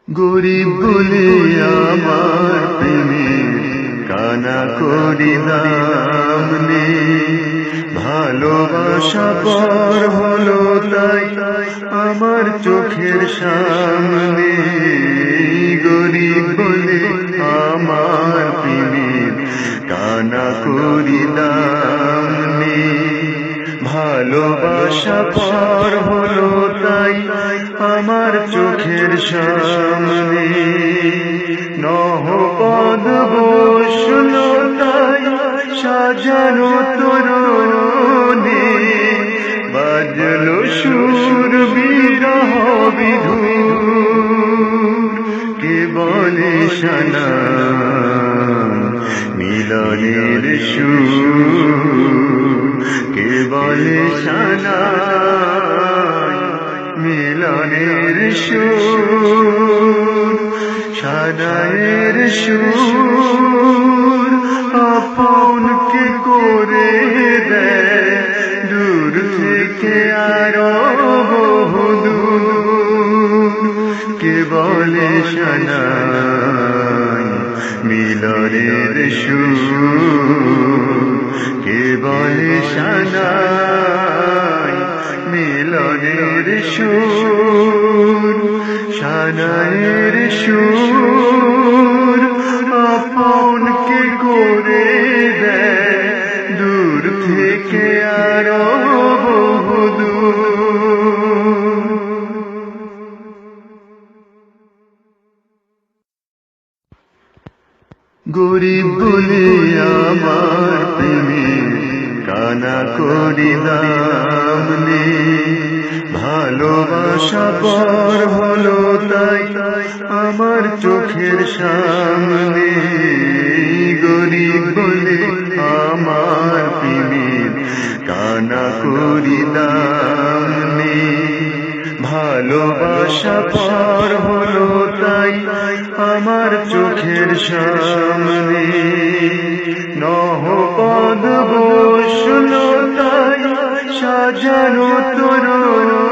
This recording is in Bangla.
গরিব বলে আমার প্রেমের কানা করি দাম নেই, ভালোবাসা পর হলো তাই আমার চোখের সামনে। গরিব বলে আমার প্রেমের কানা করি দাম নেই, ভালোবাসা পর হলো তাই আমার চোখের সামনে। নহপদ বসলো তাই সাজানো তোরণে, বাজলো সুর বিরহ বিধুর। কে বলে শানা মিলনের সুর, কে বলে শানা মিলনের সুর। সানায়ের সুর আপনকে করে দেয় দূর থেকে আরো বহুদূর। কে বলে শানা মিলনের সুর, কে বলে শানা মিলনের সুর। শানায়ের সুর আপনকে করে দেয় দূর থেকে আরো বহুদূর। গরিব বলে আমার প্রেমের কানা করি দাম নেই, ভালোবাসা পর হলো তাই আমার চোখের সামনে। গরিব বলে আমার প্রেমের কানা করি দাম নেই, ভালোবাসা পর হলো তাই আমার চোখের সামনে। নহপদ বসলো তাই সাজানো তোরণে,